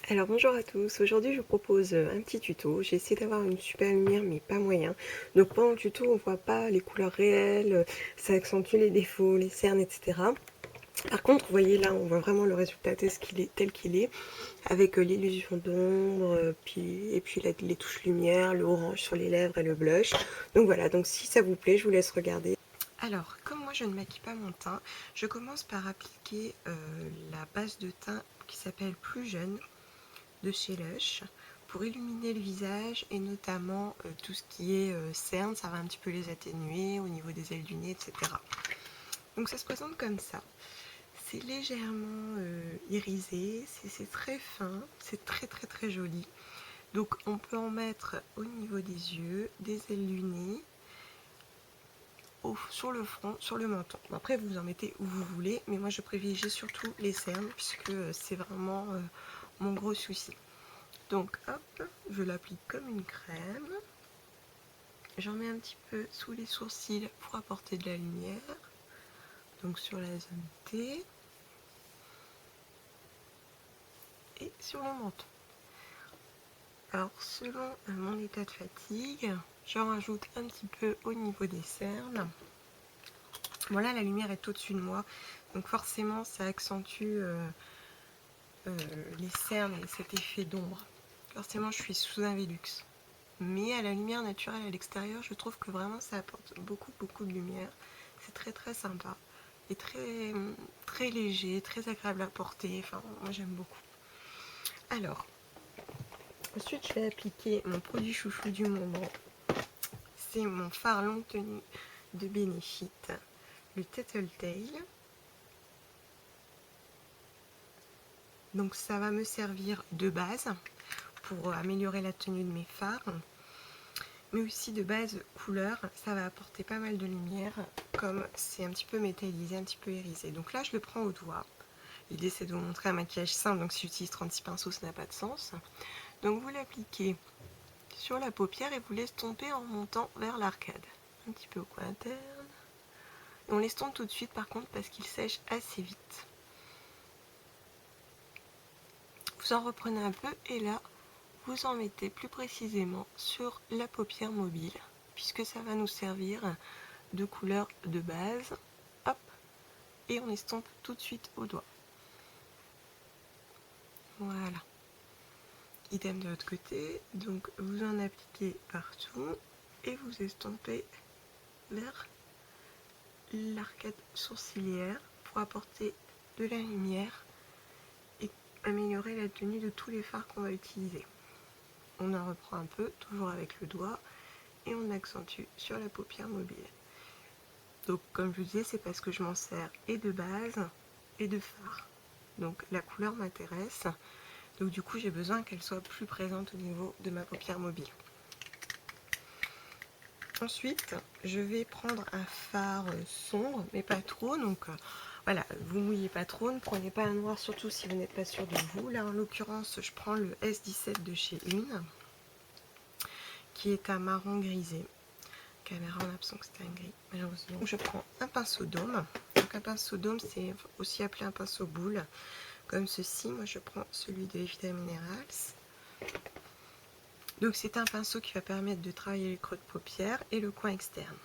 Alors bonjour à tous, aujourd'hui je vous propose un petit tuto. J'ai essayé d'avoir une super lumière mais pas moyen. Donc pendant le tuto on voit pas les couleurs réelles, ça accentue les défauts, les cernes, etc. Par contre vous voyez là on voit vraiment le résultat tel qu'il est, avec l'illusion d'ombre, et puis les touches lumière, le orange sur les lèvres et le blush. Donc voilà, donc si ça vous plaît je vous laisse regarder. Alors comme moi je ne maquille pas mon teint, je commence par appliquer la base de teint qui s'appelle Plus Jeune de chez Lush pour illuminer le visage et notamment tout ce qui est cernes, ça va un petit peu les atténuer au niveau des ailes du nez, etc. Donc ça se présente comme ça. C'est légèrement irisé, c'est très fin, c'est très joli. Donc on peut en mettre au niveau des yeux, des ailes du nez, sur le front, sur le menton. Après vous en mettez où vous voulez, mais moi je privilégie surtout les cernes puisque c'est vraiment mon gros souci. Donc hop, je l'applique comme une crème. J'en mets un petit peu sous les sourcils pour apporter de la lumière. Donc sur la zone T. Et sur le menton. Alors selon mon état de fatigue, j'en rajoute un petit peu au niveau des cernes. Voilà, la lumière est au-dessus de moi. Donc forcément ça accentue les cernes et cet effet d'ombre. Forcément je suis sous un Velux. Mais à la lumière naturelle à l'extérieur, je trouve que vraiment ça apporte beaucoup de lumière. C'est très sympa et très léger, très agréable à porter. Enfin, moi j'aime beaucoup. Alors, ensuite je vais appliquer mon produit chouchou du moment. C'est mon fard longue tenue de Benefit, le Tattletale. Donc ça va me servir de base pour améliorer la tenue de mes fards. Mais aussi de base couleur, ça va apporter pas mal de lumière, comme c'est un petit peu métallisé, un petit peu irisé. Donc là je le prends au doigt. L'idée c'est de vous montrer un maquillage simple, donc si j'utilise 36 pinceaux ça n'a pas de sens. Donc vous l'appliquez sur la paupière et vous l'estompez en montant vers l'arcade. Un petit peu au coin interne. Et on l'estompe tout de suite par contre parce qu'il sèche assez vite. Vous en reprenez un peu et là vous en mettez plus précisément sur la paupière mobile, puisque ça va nous servir de couleur de base. Hop, et on estompe tout de suite au doigt. Voilà. Idem de l'autre côté, donc vous en appliquez partout et vous estompez vers l'arcade sourcilière pour apporter de la lumière et améliorer la tenue de tous les fards qu'on va utiliser. On en reprend un peu, toujours avec le doigt, et on accentue sur la paupière mobile. Donc comme je vous disais, c'est parce que je m'en sers et de base et de fard. Donc la couleur m'intéresse, donc du coup j'ai besoin qu'elle soit plus présente au niveau de ma paupière mobile. Ensuite, je vais prendre un fard sombre, mais pas trop, donc voilà, vous mouillez pas trop, ne prenez pas un noir, surtout si vous n'êtes pas sûr de vous. Là en l'occurrence, je prends le S17 de chez In, qui est un marron grisé. Caméra en absent que c'était un gris, malheureusement. Je prends un pinceau d'aume. Donc un pinceau d'aume, c'est aussi appelé un pinceau boule, comme ceci. Moi, je prends celui de Vita Minerals. Donc c'est un pinceau qui va permettre de travailler les creux de paupières et le coin externe.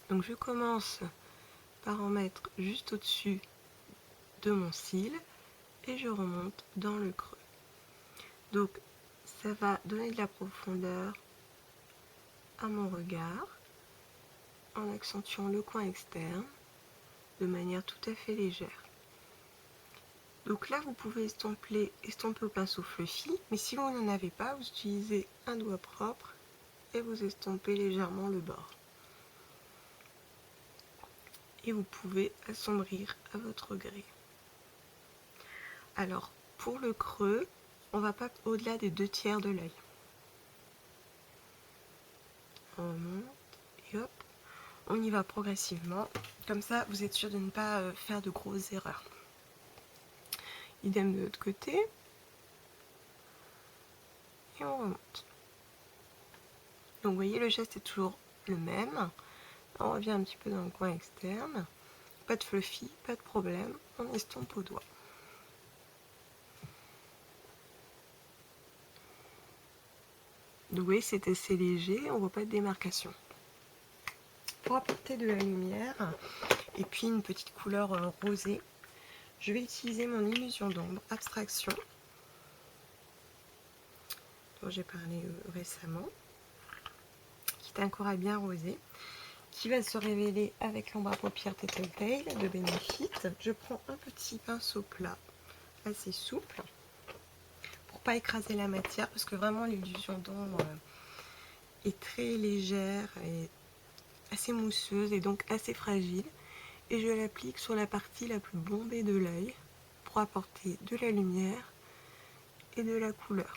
Donc je commence par en mettre juste au-dessus de mon cil et je remonte dans le creux. Donc ça va donner de la profondeur à mon regard en accentuant le coin externe de manière tout à fait légère. Donc là, vous pouvez estomper au pinceau fluffy, mais si vous n'en avez pas, vous utilisez un doigt propre et vous estompez légèrement le bord. Et vous pouvez assombrir à votre gré. Alors, pour le creux, on ne va pas au-delà des 2/3 de l'œil. On remonte et hop, on y va progressivement. Comme ça, vous êtes sûr de ne pas faire de grosses erreurs. Idem de l'autre côté. Et on remonte. Donc vous voyez, le geste est toujours le même. On revient un petit peu dans le coin externe. Pas de fluffy, pas de problème. On estompe au doigt. Donc vous voyez, c'est assez léger, on ne voit pas de démarcation. Pour apporter de la lumière et puis une petite couleur rosée, je vais utiliser mon illusion d'ombre abstraction dont j'ai parlé récemment, qui est un corail bien rosé, qui va se révéler avec l'ombre à paupières Tattletale de Benefit. Je prends un petit pinceau plat, assez souple, pour pas écraser la matière, parce que vraiment l'illusion d'ombre est très légère et assez mousseuse et donc assez fragile. Et je l'applique sur la partie la plus bombée de l'œil pour apporter de la lumière et de la couleur.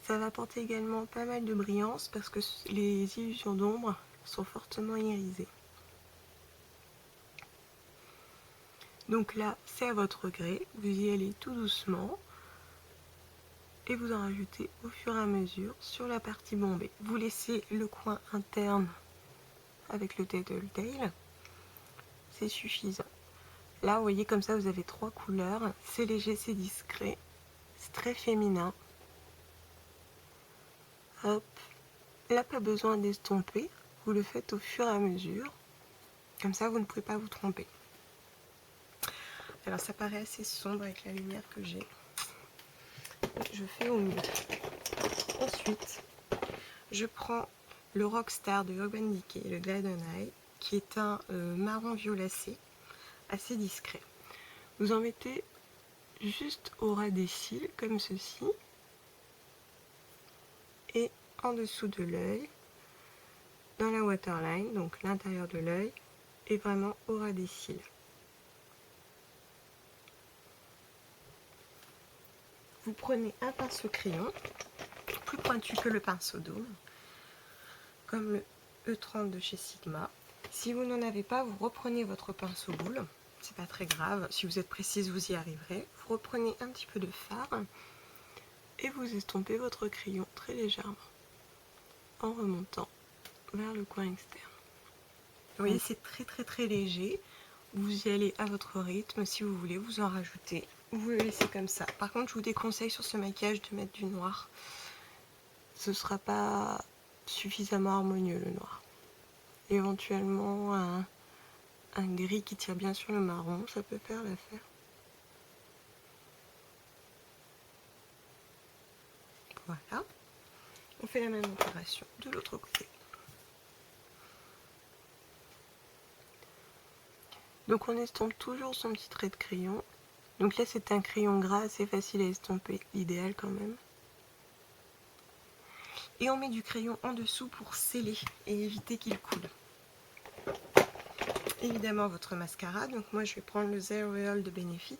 Ça va apporter également pas mal de brillance parce que les illusions d'ombre sont fortement irisées. Donc là, c'est à votre gré, vous y allez tout doucement et vous en rajoutez au fur et à mesure sur la partie bombée. Vous laissez le coin interne avec le Tattletale, c'est suffisant. Là, vous voyez, comme ça, vous avez 3 couleurs, c'est léger, c'est discret, c'est très féminin. Hop, là, pas besoin d'estomper, vous le faites au fur et à mesure, comme ça, vous ne pouvez pas vous tromper. Alors, ça paraît assez sombre avec la lumière que j'ai. Je fais au mieux. Ensuite, je prends le Rockstar de Urban Decay, le Gladden qui est un marron violacé, assez discret. Vous en mettez juste au ras des cils, comme ceci, et en dessous de l'œil, dans la waterline, donc l'intérieur de l'œil, et vraiment au ras des cils. Vous prenez un pinceau crayon, plus pointu que le pinceau d'ombre, comme le E30 de chez Sigma. Si vous n'en avez pas, vous reprenez votre pinceau boule, c'est pas très grave, si vous êtes précise, vous y arriverez. Vous reprenez un petit peu de fard et vous estompez votre crayon très légèrement en remontant vers le coin externe. Vous voyez, c'est très léger. Vous y allez à votre rythme. Si vous voulez, vous en rajoutez. Vous le laissez comme ça. Par contre, je vous déconseille sur ce maquillage de mettre du noir. Ce ne sera pas suffisamment harmonieux, le noir. Éventuellement, un gris qui tire bien sur le marron, ça peut faire l'affaire. Voilà. On fait la même opération de l'autre côté. Donc on estompe toujours son petit trait de crayon. Donc là c'est un crayon gras assez facile à estomper, l'idéal quand même. Et on met du crayon en dessous pour sceller et éviter qu'il coule. Évidemment votre mascara, donc moi je vais prendre le Zero Real de Benefit,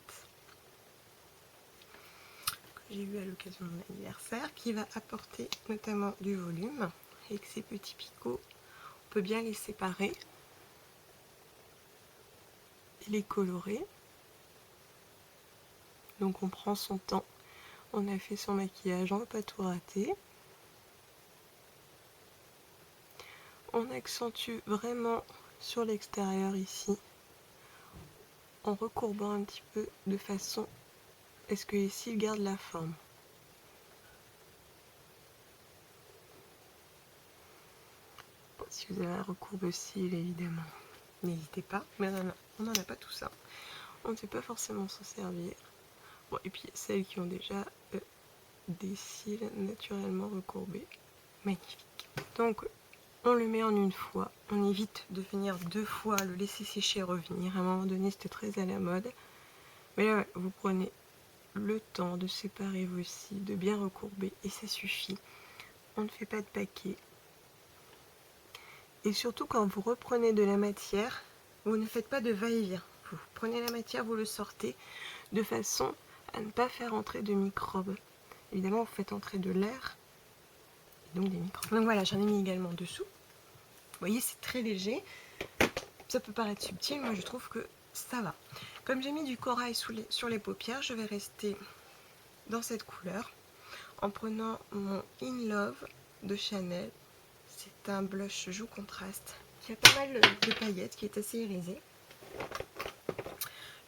que j'ai eu à l'occasion de mon anniversaire, qui va apporter notamment du volume. Avec ces petits picots, on peut bien les séparer et les colorer. Donc on prend son temps, on a fait son maquillage, on ne va pas tout rater. On accentue vraiment sur l'extérieur ici, en recourbant un petit peu de façon à ce que les cils gardent la forme. Bon, si vous avez un recourbe cils, évidemment, n'hésitez pas, mais on n'en a pas tout ça. On ne sait pas forcément s'en servir. Bon, et puis celles qui ont déjà des cils naturellement recourbés, magnifique. Donc on le met en une fois, on évite de venir 2 fois, le laisser sécher et revenir. À un moment donné c'était très à la mode, mais là vous prenez le temps de séparer vos cils, de bien recourber et ça suffit. On ne fait pas de paquet. Et surtout quand vous reprenez de la matière, vous ne faites pas de va-et-vient. Vous prenez la matière, vous le sortez de façon à ne pas faire entrer de microbes. Évidemment vous faites entrer de l'air, donc des microbes. Donc voilà, j'en ai mis également dessous. Vous voyez, c'est très léger. Ça peut paraître subtil, moi je trouve que ça va. Comme j'ai mis du corail sur les paupières, je vais rester dans cette couleur en prenant mon In Love de Chanel. C'est un blush joue contraste qui a pas mal de paillettes, qui est assez irisé.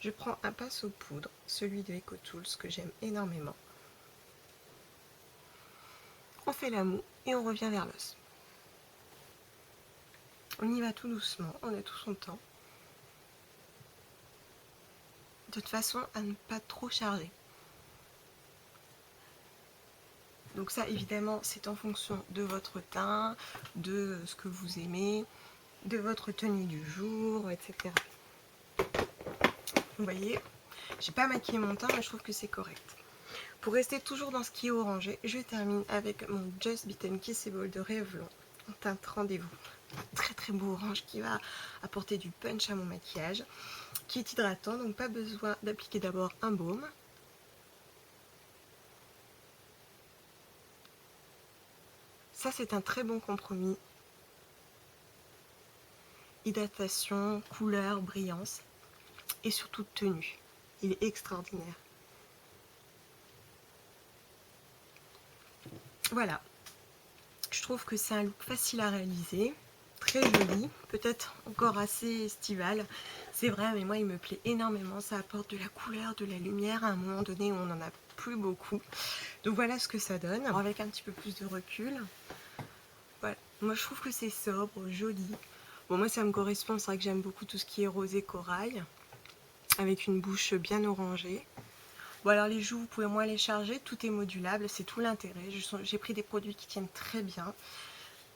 Je prends un pinceau poudre, celui de EcoTools que j'aime énormément. on fait la moue et on revient vers l'os. On y va tout doucement, on a tout son temps. De toute façon, à ne pas trop charger. Donc ça, évidemment, c'est en fonction de votre teint, de ce que vous aimez, de votre tenue du jour, etc. Vous voyez, j'ai pas maquillé mon teint, mais je trouve que c'est correct. Pour rester toujours dans ce qui est orangé, je termine avec mon Just Beaten Kissable de Revlon en teinte rendez-vous. Un très très beau orange qui va apporter du punch à mon maquillage, qui est hydratant, donc pas besoin d'appliquer d'abord un baume. Ça, c'est un très bon compromis. Hydratation, couleur, brillance et surtout tenue. Il est extraordinaire. Voilà. Je trouve que c'est un look facile à réaliser, très joli, peut-être encore assez estival. C'est vrai, mais moi, il me plaît énormément. Ça apporte de la couleur, de la lumière à un moment donné où on n'en a plus beaucoup. Donc voilà ce que ça donne. Alors, avec un petit peu plus de recul. Voilà. Moi, je trouve que c'est sobre, joli. Bon, moi, ça me correspond. C'est vrai que j'aime beaucoup tout ce qui est rosé corail, avec une bouche bien orangée. Bon, alors les joues, vous pouvez moins les charger, tout est modulable, c'est tout l'intérêt. J'ai pris des produits qui tiennent très bien,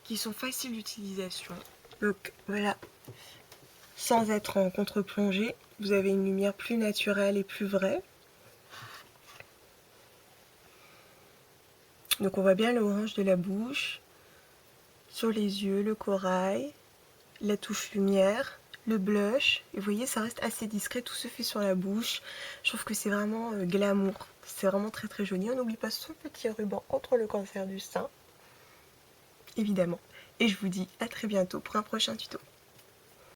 qui sont faciles d'utilisation. Donc voilà, sans être en contre-plongée, vous avez une lumière plus naturelle et plus vraie. Donc on voit bien l'orange de la bouche, sur les yeux, le corail, la touche lumière, le blush. Et vous voyez, ça reste assez discret, tout se fait sur la bouche. Je trouve que c'est vraiment glamour. C'est vraiment très très joli. On n'oublie pas son petit ruban contre le cancer du sein, évidemment. Et je vous dis à très bientôt pour un prochain tuto.